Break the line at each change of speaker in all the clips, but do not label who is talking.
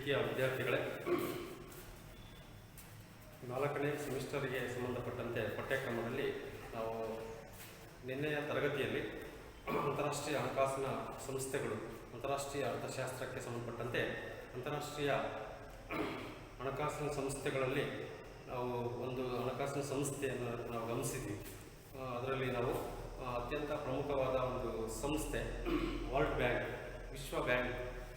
ಪ್ರೀತಿಯ ವಿದ್ಯಾರ್ಥಿಗಳೇ, 4ನೇ ಸೆಮಿಸ್ಟರ್ಗೆ ಸಂಬಂಧಪಟ್ಟಂತೆ ಪಠ್ಯಕ್ರಮದಲ್ಲಿ ನಾವು ನಿನ್ನೆಯ ತರಗತಿಯಲ್ಲಿ ಅಂತಾರಾಷ್ಟ್ರೀಯ ಹಣಕಾಸಿನ ಸಂಸ್ಥೆಗಳು, ಅಂತಾರಾಷ್ಟ್ರೀಯ ಅರ್ಥಶಾಸ್ತ್ರಕ್ಕೆ ಸಂಬಂಧಪಟ್ಟಂತೆ ಅಂತಾರಾಷ್ಟ್ರೀಯ ಹಣಕಾಸಿನ ಸಂಸ್ಥೆಗಳಲ್ಲಿ ನಾವು ಒಂದು ಹಣಕಾಸಿನ ಸಂಸ್ಥೆಯನ್ನು ನಾವು ಗಮನಿಸಿದ್ವಿ. ಅದರಲ್ಲಿ ನಾವು ಅತ್ಯಂತ ಪ್ರಮುಖವಾದ ಒಂದು ಸಂಸ್ಥೆ ವರ್ಲ್ಡ್ ಬ್ಯಾಂಕ್, ವಿಶ್ವ ಬ್ಯಾಂಕ್.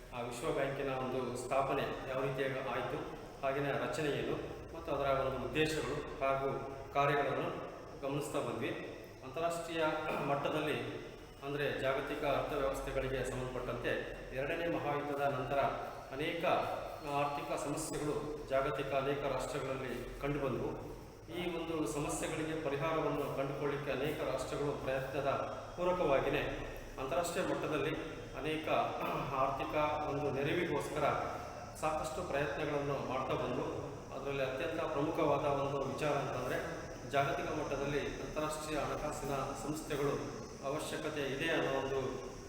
ಆ ವಿಶ್ವ ಬ್ಯಾಂಕಿನ ಒಂದು ಸ್ಥಾಪನೆ ಯಾವ ರೀತಿಯಾಗಿ ಆಯಿತು, ಹಾಗೆಯೇ ರಚನೆ ಏನು ಮತ್ತು ಅದರ ಒಂದು ಉದ್ದೇಶಗಳು ಹಾಗೂ ಕಾರ್ಯಗಳನ್ನು ಗಮನಿಸ್ತಾ ಬಂದ್ವಿ. ಅಂತಾರಾಷ್ಟ್ರೀಯ ಮಟ್ಟದಲ್ಲಿ ಅಂದರೆ ಜಾಗತಿಕ ಅರ್ಥವ್ಯವಸ್ಥೆಗಳಿಗೆ ಸಂಬಂಧಪಟ್ಟಂತೆ 2ನೇ ಮಹಾಯುದ್ಧದ ನಂತರ ಅನೇಕ ಆರ್ಥಿಕ ಸಮಸ್ಯೆಗಳು ಜಾಗತಿಕ ಅನೇಕ ರಾಷ್ಟ್ರಗಳಲ್ಲಿ ಕಂಡುಬಂದವು. ಈ ಒಂದು ಸಮಸ್ಯೆಗಳಿಗೆ ಪರಿಹಾರವನ್ನು ಕಂಡುಕೊಳ್ಳಿಕ್ಕೆ ಅನೇಕ ರಾಷ್ಟ್ರಗಳು ಪ್ರಯತ್ನದ ಪೂರಕವಾಗಿಯೇ ಅಂತಾರಾಷ್ಟ್ರೀಯ ಮಟ್ಟದಲ್ಲಿ ಅನೇಕ ಆರ್ಥಿಕ ಒಂದು ನೆರವಿಗೋಸ್ಕರ ಸಾಕಷ್ಟು ಪ್ರಯತ್ನಗಳನ್ನು ಮಾಡ್ತಾ ಬಂದು, ಅದರಲ್ಲಿ ಅತ್ಯಂತ ಪ್ರಮುಖವಾದ ಒಂದು ವಿಚಾರ ಅಂತಂದರೆ ಜಾಗತಿಕ ಮಟ್ಟದಲ್ಲಿ ಅಂತಾರಾಷ್ಟ್ರೀಯ ಹಣಕಾಸಿನ ಸಂಸ್ಥೆಗಳು ಅವಶ್ಯಕತೆ ಇದೆ ಅನ್ನೋ ಒಂದು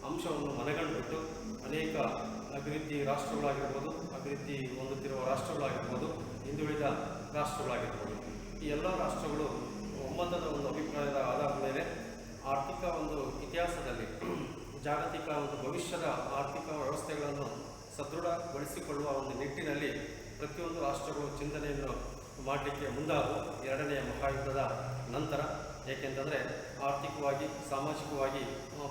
ಅಂಶವನ್ನು ಮನಗಂಡುಬಿಟ್ಟು ಅನೇಕ ಅಭಿವೃದ್ಧಿ ರಾಷ್ಟ್ರಗಳಾಗಿರ್ಬೋದು, ಅಭಿವೃದ್ಧಿ ಹೊಂದುತ್ತಿರುವ ರಾಷ್ಟ್ರಗಳಾಗಿರ್ಬೋದು, ಹಿಂದುಳಿದ ರಾಷ್ಟ್ರಗಳಾಗಿರ್ಬೋದು, ಈ ಎಲ್ಲ ರಾಷ್ಟ್ರಗಳು ಒಮ್ಮತದ ಒಂದು ಅಭಿಪ್ರಾಯದ ಆಧಾರದ ಮೇಲೆ ಆರ್ಥಿಕ ಒಂದು ಇತಿಹಾಸದಲ್ಲಿ ಜಾಗತಿಕ ಒಂದು ಭವಿಷ್ಯದ ಆರ್ಥಿಕ ವ್ಯವಸ್ಥೆಗಳನ್ನು ಸದೃಢಗೊಳಿಸಿಕೊಳ್ಳುವ ಒಂದು ನಿಟ್ಟಿನಲ್ಲಿ ಪ್ರತಿಯೊಂದು ರಾಷ್ಟ್ರಗಳು ಚಿಂತನೆಯನ್ನು ಮಾಡಲಿಕ್ಕೆ ಮುಂದಾದವು 2ನೇ ಮಹಾಯುದ್ಧದ ನಂತರ. ಏಕೆಂತಂದರೆ ಆರ್ಥಿಕವಾಗಿ, ಸಾಮಾಜಿಕವಾಗಿ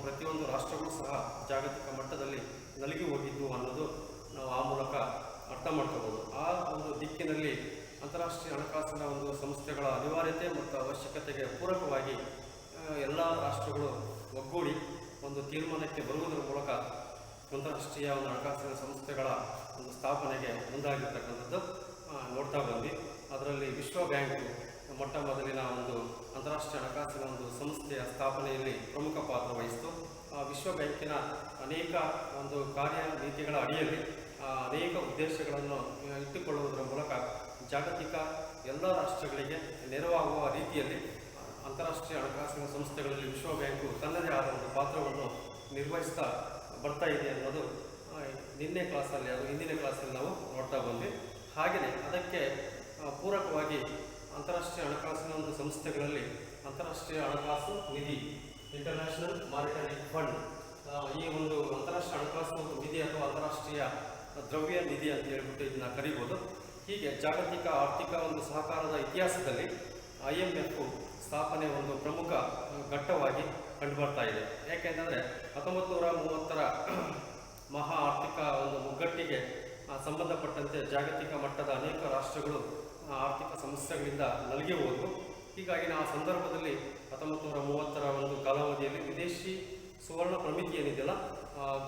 ಪ್ರತಿಯೊಂದು ರಾಷ್ಟ್ರಗಳು ಸಹ ಜಾಗತಿಕ ಮಟ್ಟದಲ್ಲಿ ನಲುಗಿ ಹೋಗಿದ್ದು ಅನ್ನೋದು ನಾವು ಆ ಮೂಲಕ ಅರ್ಥ ಮಾಡ್ಕೋಬೋದು. ಆ ಒಂದು ದಿಕ್ಕಿನಲ್ಲಿ ಅಂತಾರಾಷ್ಟ್ರೀಯ ಹಣಕಾಸಿನ ಒಂದು ಸಂಸ್ಥೆಗಳ ಅನಿವಾರ್ಯತೆ ಮತ್ತು ಅವಶ್ಯಕತೆಗೆ ಪೂರಕವಾಗಿ ಎಲ್ಲ ರಾಷ್ಟ್ರಗಳು ಒಗ್ಗೂಡಿ ಒಂದು ತೀರ್ಮಾನಕ್ಕೆ ಬರುವುದರ ಮೂಲಕ ಅಂತಾರಾಷ್ಟ್ರೀಯ ಒಂದು ಹಣಕಾಸಿನ ಸಂಸ್ಥೆಗಳ ಒಂದು ಸ್ಥಾಪನೆಗೆ ಮುಂದಾಗಿರ್ತಕ್ಕಂಥದ್ದು ನೋಡ್ತಾ ಬಂದ್ವಿ. ಅದರಲ್ಲಿ ವಿಶ್ವ ಬ್ಯಾಂಕು ಮೊಟ್ಟ ಮೊದಲಿನ ಒಂದು ಅಂತಾರಾಷ್ಟ್ರೀಯ ಹಣಕಾಸಿನ ಒಂದು ಸಂಸ್ಥೆಯ ಸ್ಥಾಪನೆಯಲ್ಲಿ ಪ್ರಮುಖ ಪಾತ್ರ ವಹಿಸಿತು. ವಿಶ್ವ ಬ್ಯಾಂಕಿನ ಅನೇಕ ಒಂದು ಕಾರ್ಯನೀತಿಗಳ ಅಡಿಯಲ್ಲಿ ಅನೇಕ ಉದ್ದೇಶಗಳನ್ನು ಇಟ್ಟುಕೊಳ್ಳುವುದರ ಮೂಲಕ ಜಾಗತಿಕ ಎಲ್ಲ ರಾಷ್ಟ್ರಗಳಿಗೆ ನೆರವಾಗುವ ರೀತಿಯಲ್ಲಿ ಅಂತಾರಾಷ್ಟ್ರೀಯ ಹಣಕಾಸಿನ ಸಂಸ್ಥೆಗಳಲ್ಲಿ ವಿಶ್ವ ಬ್ಯಾಂಕು ತನ್ನದೇ ಆದ ಒಂದು ಪಾತ್ರವನ್ನು ನಿರ್ವಹಿಸ್ತಾ ಬರ್ತಾ ಇದೆ ಅನ್ನೋದು ನಿನ್ನೆ ಕ್ಲಾಸಲ್ಲಿ, ಅದು ಹಿಂದಿನ ಕ್ಲಾಸಲ್ಲಿ ನಾವು ನೋಡ್ತಾ ಬಂದ್ವಿ. ಹಾಗೆಯೇ ಅದಕ್ಕೆ ಪೂರಕವಾಗಿ ಅಂತಾರಾಷ್ಟ್ರೀಯ ಹಣಕಾಸಿನ ಒಂದು ಸಂಸ್ಥೆಗಳಲ್ಲಿ ಅಂತಾರಾಷ್ಟ್ರೀಯ ಹಣಕಾಸು ನಿಧಿ, ಇಂಟರ್ನ್ಯಾಷನಲ್ ಮಾನಿಟರಿ ಫಂಡ್, ಈ ಒಂದು ಅಂತಾರಾಷ್ಟ್ರೀಯ ಹಣಕಾಸು ನಿಧಿ ಅಥವಾ ಅಂತಾರಾಷ್ಟ್ರೀಯ ದ್ರವ್ಯ ನಿಧಿ ಅಂತ ಹೇಳ್ಬಿಟ್ಟು ಇದನ್ನು ಕರೀಬೋದು. ಹೀಗೆ ಜಾಗತಿಕ ಆರ್ಥಿಕ ಒಂದು ಸಹಕಾರದ ಇತಿಹಾಸದಲ್ಲಿ IMF ಸ್ಥಾಪನೆ ಒಂದು ಪ್ರಮುಖ ಘಟ್ಟವಾಗಿ ಕಂಡುಬರ್ತಾ ಇದೆ. ಯಾಕೆಂತಂದರೆ 1930ರ ಮಹಾ ಆರ್ಥಿಕ ಒಂದು ಮುಗ್ಗಟ್ಟಿಗೆ ಸಂಬಂಧಪಟ್ಟಂತೆ ಜಾಗತಿಕ ಮಟ್ಟದ ಅನೇಕ ರಾಷ್ಟ್ರಗಳು ಆರ್ಥಿಕ ಸಮಸ್ಯೆಗಳಿಂದ ನಲುಗಿ ಹೋದವು. ಹೀಗಾಗಿ ಆ ಸಂದರ್ಭದಲ್ಲಿ 1930ರ ಒಂದು ಕಾಲಾವಧಿಯಲ್ಲಿ ವಿದೇಶಿ ಸುವರ್ಣ ಪ್ರಮಿತಿ ಏನಿದೆಯಲ್ಲ,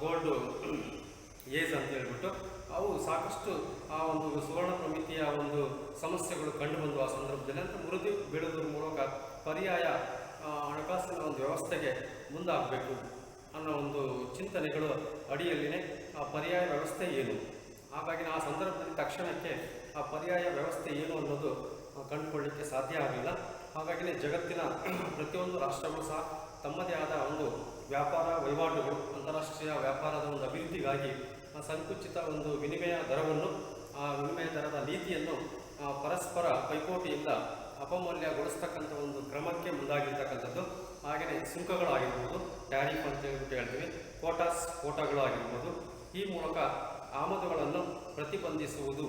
ಗೋಲ್ಡ್ ಏಜ್ ಅಂತ ಹೇಳ್ಬಿಟ್ಟು, ಅವು ಸಾಕಷ್ಟು ಆ ಒಂದು ಸುವರ್ಣ ಪ್ರಮಿತಿಯ ಒಂದು ಸಮಸ್ಯೆಗಳು ಕಂಡುಬಂದು ಆ ಸಂದರ್ಭದಲ್ಲಿ ಅಂತ ಮುರಿದು ಬೀಳೋದ್ರ ಮೂಲಕ ಪರ್ಯಾಯ ಹಣಕಾಸಿನ ಒಂದು ವ್ಯವಸ್ಥೆಗೆ ಮುಂದಾಗಬೇಕು ಅನ್ನೋ ಒಂದು ಚಿಂತನೆಗಳು ಅಡಿಯಲ್ಲಿನೇ ಆ ಪರ್ಯಾಯ ವ್ಯವಸ್ಥೆ ಏನು, ಹಾಗಾಗಿ ಆ ಸಂದರ್ಭದಲ್ಲಿ ತಕ್ಷಣಕ್ಕೆ ಆ ಪರ್ಯಾಯ ವ್ಯವಸ್ಥೆ ಏನು ಅನ್ನೋದು ಕಂಡುಕೊಳ್ಳಲಿಕ್ಕೆ ಸಾಧ್ಯ ಆಗಲಿಲ್ಲ. ಹಾಗಾಗಿಯೇ ಜಗತ್ತಿನ ಪ್ರತಿಯೊಂದು ರಾಷ್ಟ್ರಗಳು ಸಹ ತಮ್ಮದೇ ಆದ ಒಂದು ವ್ಯಾಪಾರ ವಹಿವಾಟುಗಳು, ಅಂತಾರಾಷ್ಟ್ರೀಯ ವ್ಯಾಪಾರದ ಒಂದು ಅಭಿವೃದ್ಧಿಗಾಗಿ ಸಂಕುಚಿತ ಒಂದು ವಿನಿಮಯ ದರವನ್ನು, ಆ ವಿನಿಮಯ ದರದ ನೀತಿಯನ್ನು ಪರಸ್ಪರ ಪೈಪೋಟಿಯಿಂದ ಅಪಮೌಲ್ಯಗೊಳಿಸ್ತಕ್ಕಂಥ ಒಂದು ಕ್ರಮಕ್ಕೆ ಮುಂದಾಗಿರ್ತಕ್ಕಂಥದ್ದು. ಹಾಗೆಯೇ ಸುಂಕಗಳಾಗಿರ್ಬೋದು, ಟ್ಯಾರಿಫ್ ಅಂತ ಹೇಳ್ತೀವಿ, ಕೋಟಾಗಳು ಆಗಿರ್ಬೋದು, ಈ ಮೂಲಕ ಆಮದುಗಳನ್ನು ಪ್ರತಿಬಂಧಿಸುವುದು,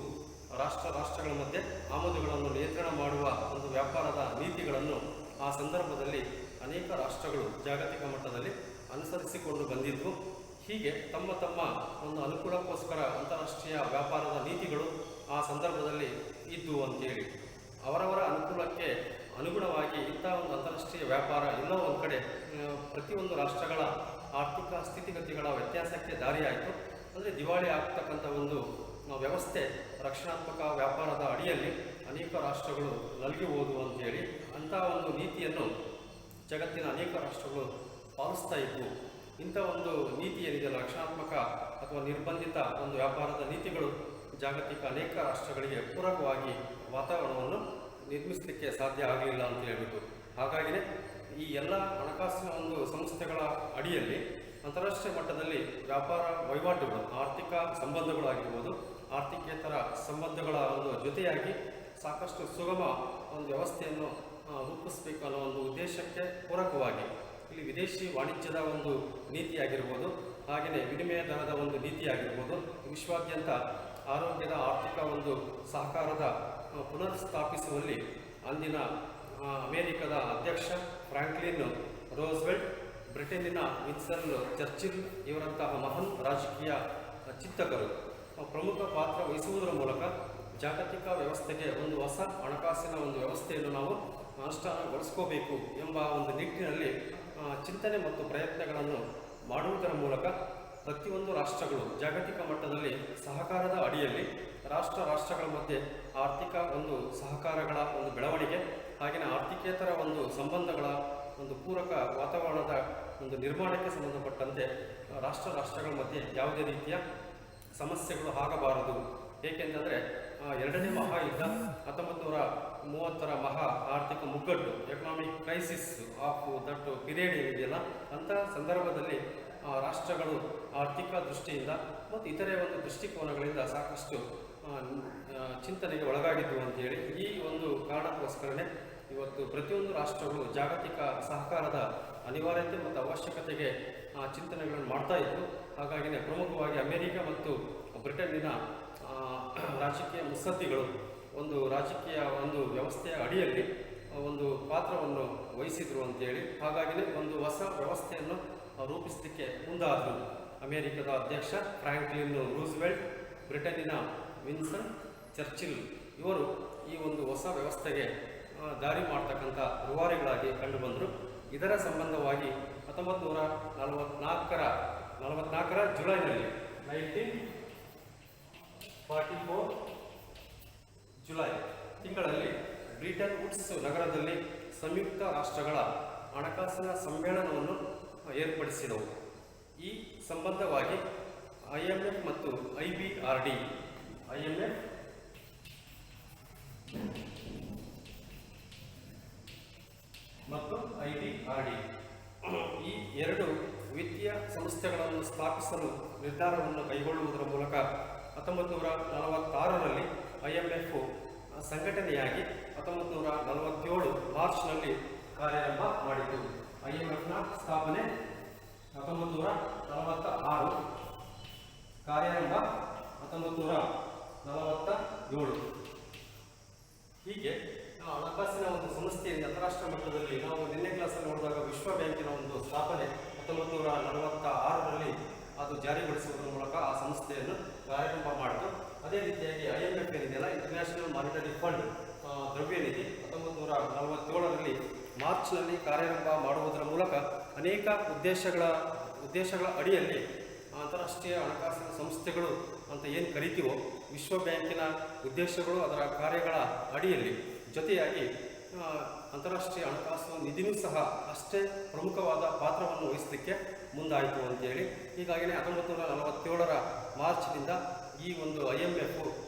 ರಾಷ್ಟ್ರಗಳ ಮಧ್ಯೆ ಆಮದುಗಳನ್ನು ನಿಯಂತ್ರಣ ಮಾಡುವ ಒಂದು ವ್ಯಾಪಾರದ ನೀತಿಗಳನ್ನು ಆ ಸಂದರ್ಭದಲ್ಲಿ ಅನೇಕ ರಾಷ್ಟ್ರಗಳು ಜಾಗತಿಕ ಮಟ್ಟದಲ್ಲಿ ಅನುಸರಿಸಿಕೊಂಡು ಬಂದಿದ್ವು. ಹೀಗೆ ತಮ್ಮ ತಮ್ಮ ಒಂದು ಅನುಕೂಲಕ್ಕೋಸ್ಕರ ಅಂತಾರಾಷ್ಟ್ರೀಯ ವ್ಯಾಪಾರದ ನೀತಿಗಳು ಆ ಸಂದರ್ಭದಲ್ಲಿ ಇದ್ದವು ಅಂತೇಳಿ ಅವರವರ ಅನುಕೂಲಕ್ಕೆ ಅನುಗುಣವಾಗಿ ಇಂಥ ಒಂದು ಅಂತಾರಾಷ್ಟ್ರೀಯ ವ್ಯಾಪಾರ ಎಲ್ಲೋ ಒಂದು ಕಡೆ ಪ್ರತಿಯೊಂದು ರಾಷ್ಟ್ರಗಳ ಆರ್ಥಿಕ ಸ್ಥಿತಿಗತಿಗಳ ವ್ಯತ್ಯಾಸಕ್ಕೆ ದಾರಿಯಾಯಿತು. ಅಂದರೆ ದಿವಾಳಿ ಆಗ್ತಕ್ಕಂಥ ಒಂದು ವ್ಯವಸ್ಥೆ, ರಕ್ಷಣಾತ್ಮಕ ವ್ಯಾಪಾರದ ಅಡಿಯಲ್ಲಿ ಅನೇಕ ರಾಷ್ಟ್ರಗಳು ನಲುಗಿ ಹೋದವು ಅಂತೇಳಿ ಅಂಥ ಒಂದು ನೀತಿಯನ್ನು ಜಗತ್ತಿನ ಅನೇಕ ರಾಷ್ಟ್ರಗಳು ಪಾಲಿಸ್ತಾ ಇದ್ವು. ಇಂಥ ಒಂದು ನೀತಿ ಏನಿದೆ, ರಕ್ಷಣಾತ್ಮಕ ಅಥವಾ ನಿರ್ಬಂಧಿತ ಒಂದು ವ್ಯಾಪಾರದ ನೀತಿಗಳು ಜಾಗತಿಕ ಅನೇಕ ರಾಷ್ಟ್ರಗಳಿಗೆ ಪೂರಕವಾಗಿ ವಾತಾವರಣವನ್ನು ನಿರ್ಮಿಸಲಿಕ್ಕೆ ಸಾಧ್ಯ ಆಗಲಿಲ್ಲ ಅಂತ ಹೇಳ್ಬಿಟ್ಟು, ಹಾಗಾಗಿಯೇ ಈ ಎಲ್ಲ ಹಣಕಾಸಿನ ಒಂದು ಸಂಸ್ಥೆಗಳ ಅಡಿಯಲ್ಲಿ ಅಂತಾರಾಷ್ಟ್ರೀಯ ಮಟ್ಟದಲ್ಲಿ ವ್ಯಾಪಾರ ವಹಿವಾಟುಗಳು, ಆರ್ಥಿಕ ಸಂಬಂಧಗಳಾಗಿರ್ಬೋದು, ಆರ್ಥಿಕೇತರ ಸಂಬಂಧಗಳ ಒಂದು ಜೊತೆಯಾಗಿ ಸಾಕಷ್ಟು ಸುಗಮ ಒಂದು ವ್ಯವಸ್ಥೆಯನ್ನು ರೂಪಿಸಬೇಕು ಅನ್ನೋ ಒಂದು ಉದ್ದೇಶಕ್ಕೆ ಪೂರಕವಾಗಿ ಇಲ್ಲಿ ವಿದೇಶಿ ವಾಣಿಜ್ಯದ ಒಂದು ನೀತಿಯಾಗಿರ್ಬೋದು, ಹಾಗೆಯೇ ವಿನಿಮಯ ದರದ ಒಂದು ನೀತಿಯಾಗಿರ್ಬೋದು, ವಿಶ್ವಾದ್ಯಂತ ಆರೋಗ್ಯದ ಆರ್ಥಿಕ ಒಂದು ಸಹಕಾರದ ಪುನರ್ ಸ್ಥಾಪಿಸುವಲ್ಲಿ ಅಂದಿನ ಅಮೆರಿಕದ ಅಧ್ಯಕ್ಷ ಫ್ರಾಂಕ್ಲಿನ್ ರೋಸ್ವೆಲ್ಟ್, ಬ್ರಿಟನ್ನಿನ ವಿನ್ಸ್ಟನ್ ಚರ್ಚಿಲ್ ಇವರಂತಹ ಮಹಾನ್ ರಾಜಕೀಯ ಚಿಂತಕರು ಪ್ರಮುಖ ಪಾತ್ರ ವಹಿಸುವುದರ ಮೂಲಕ ಜಾಗತಿಕ ವ್ಯವಸ್ಥೆಗೆ ಒಂದು ಹೊಸ ಹಣಕಾಸಿನ ಒಂದು ವ್ಯವಸ್ಥೆಯನ್ನು ನಾವು ಅನುಷ್ಠಾನಗೊಳಿಸ್ಕೋಬೇಕು ಎಂಬ ಒಂದು ನಿಟ್ಟಿನಲ್ಲಿ ಚಿಂತನೆ ಮತ್ತು ಪ್ರಯತ್ನಗಳನ್ನು ಮಾಡುವುದರ ಮೂಲಕ ಪ್ರತಿಯೊಂದು ರಾಷ್ಟ್ರಗಳು ಜಾಗತಿಕ ಮಟ್ಟದಲ್ಲಿ ಸಹಕಾರದ ಅಡಿಯಲ್ಲಿ ರಾಷ್ಟ್ರಗಳ ಮಧ್ಯೆ ಆರ್ಥಿಕ ಒಂದು ಸಹಕಾರಗಳ ಒಂದು ಬೆಳವಣಿಗೆ, ಹಾಗೆಯೇ ಆರ್ಥಿಕೇತರ ಒಂದು ಸಂಬಂಧಗಳ ಒಂದು ಪೂರಕ ವಾತಾವರಣದ ಒಂದು ನಿರ್ಮಾಣಕ್ಕೆ ಸಂಬಂಧಪಟ್ಟಂತೆ ರಾಷ್ಟ್ರಗಳ ಮಧ್ಯೆ ಯಾವುದೇ ರೀತಿಯ ಸಮಸ್ಯೆಗಳು ಆಗಬಾರದು. ಏಕೆಂದರೆ ಎರಡನೇ ಮಹಾಯುದ್ಧ 1930ರ ಮಹಾ ಆರ್ಥಿಕ ಮುಗ್ಗಟ್ಟು, economic crisis of that period ಏನಿದೆಯಲ್ಲ, ಅಂಥ ಸಂದರ್ಭದಲ್ಲಿ ರಾಷ್ಟ್ರಗಳು ಆರ್ಥಿಕ ದೃಷ್ಟಿಯಿಂದ ಮತ್ತು ಇತರೆ ಒಂದು ದೃಷ್ಟಿಕೋನಗಳಿಂದ ಸಾಕಷ್ಟು ಚಿಂತನೆಗೆ ಒಳಗಾಗಿದ್ದವು ಅಂತೇಳಿ ಈ ಒಂದು ಕಾರಣಕ್ಕೋಸ್ಕರನೇ ಇವತ್ತು ಪ್ರತಿಯೊಂದು ರಾಷ್ಟ್ರಗಳು ಜಾಗತಿಕ ಸಹಕಾರದ ಅನಿವಾರ್ಯತೆ ಮತ್ತು ಅವಶ್ಯಕತೆಗೆ ಚಿಂತನೆಗಳನ್ನು ಮಾಡ್ತಾ ಇತ್ತು. ಹಾಗಾಗಿನೇ ಪ್ರಮುಖವಾಗಿ ಅಮೆರಿಕ ಮತ್ತು ಬ್ರಿಟನ್ನಿನ ರಾಜಕೀಯ ಮುತ್ಸದ್ದಿಗಳು ಒಂದು ರಾಜಕೀಯ ಒಂದು ವ್ಯವಸ್ಥೆಯ ಅಡಿಯಲ್ಲಿ ಒಂದು ಪಾತ್ರವನ್ನು ವಹಿಸಿದರು ಅಂತೇಳಿ, ಹಾಗಾಗಿನೇ ಒಂದು ಹೊಸ ವ್ಯವಸ್ಥೆಯನ್ನು ರೂಪಿಸಲಿಕ್ಕೆ ಮುಂದಾದರು. ಅಮೆರಿಕದ ಅಧ್ಯಕ್ಷ ಫ್ರಾಂಕ್ಲಿನ್ ರೂಸ್ವೆಲ್ಟ್, ಬ್ರಿಟನ್ನಿನ ವಿನ್ಸ್ಟನ್ ಚರ್ಚಿಲ್ ಇವರು ಈ ಒಂದು ಹೊಸ ವ್ಯವಸ್ಥೆಗೆ ದಾರಿ ಮಾಡ್ತಕ್ಕಂಥ ರೂವಾರಿಗಳಾಗಿ ಕಂಡುಬಂದರು. ಇದರ ಸಂಬಂಧವಾಗಿ 1944ರ ಜುಲೈನಲ್ಲಿ 1944 ಜುಲೈ ತಿಂಗಳಲ್ಲಿ ಬ್ರಿಟನ್ ವುಡ್ಸ್ ನಗರದಲ್ಲಿ ಸಂಯುಕ್ತ ರಾಷ್ಟ್ರಗಳ ಹಣಕಾಸಿನ ಸಮ್ಮೇಳನವನ್ನು ಏರ್ಪಡಿಸಿದವು. ಈ ಸಂಬಂಧವಾಗಿ IMF ಮತ್ತು IBRD ಈ ಎರಡು ವಿತ್ತೀಯ ಸಂಸ್ಥೆಗಳನ್ನು ಸ್ಥಾಪಿಸಲು ನಿರ್ಧಾರವನ್ನು ಕೈಗೊಳ್ಳುವುದರ ಮೂಲಕ 1946ರಲ್ಲಿ IMF ಸಂಘಟನೆಯಾಗಿ 1947 ಮಾರ್ಚ್ನಲ್ಲಿ ಕಾರ್ಯಾರಂಭ ಮಾಡಿತು. IMFನ ಸ್ಥಾಪನೆ 1946, ಕಾರ್ಯಾರಂಭ 1947. ಹೀಗೆ ಹಣಕಾಸಿನ ಒಂದು ಸಂಸ್ಥೆಯಿಂದ ಅಂತಾರಾಷ್ಟ್ರೀಯ ಮಟ್ಟದಲ್ಲಿ ನಾವು ನಿನ್ನೆ ಕ್ಲಾಸಲ್ಲಿ ನೋಡಿದಾಗ ವಿಶ್ವ ಬ್ಯಾಂಕಿನ ಒಂದು ಸ್ಥಾಪನೆ 1946ರಲ್ಲಿ ಅದು ಜಾರಿಗೊಳಿಸುವುದರ ಮೂಲಕ ಆ ಸಂಸ್ಥೆಯನ್ನು ಕಾರ್ಯಾರಂಭ ಮಾಡಿತು. ಅದೇ ರೀತಿಯಾಗಿ IMF ಏನಿದೆಯಲ್ಲ, ಇಂಟರ್ನ್ಯಾಷನಲ್ ಮಾನಿಟರಿ ಫಂಡ್ ದ್ರವ್ಯ ನಿಧಿ 1947ರಲ್ಲಿ ಮಾರ್ಚ್ನಲ್ಲಿ ಕಾರ್ಯಾರಂಭ ಮಾಡುವುದರ ಮೂಲಕ ಅನೇಕ ಉದ್ದೇಶಗಳ ಅಡಿಯಲ್ಲಿ ಅಂತಾರಾಷ್ಟ್ರೀಯ ಹಣಕಾಸಿನ ಸಂಸ್ಥೆಗಳು ಅಂತ ಏನು ಕರಿತೀವೋ ವಿಶ್ವ ಬ್ಯಾಂಕಿನ ಉದ್ದೇಶಗಳು ಅದರ ಕಾರ್ಯಗಳ ಅಡಿಯಲ್ಲಿ ಜೊತೆಯಾಗಿ ಅಂತಾರಾಷ್ಟ್ರೀಯ ಹಣಕಾಸು ನಿಧಿನೂ ಸಹ ಅಷ್ಟೇ ಪ್ರಮುಖವಾದ ಪಾತ್ರವನ್ನು ವಹಿಸಲಿಕ್ಕೆ ಮುಂದಾಯಿತು ಅಂತೇಳಿ. ಹೀಗಾಗಿಯೇ 1947ರ ಮಾರ್ಚ್ನಿಂದ ಈ ಒಂದು IMF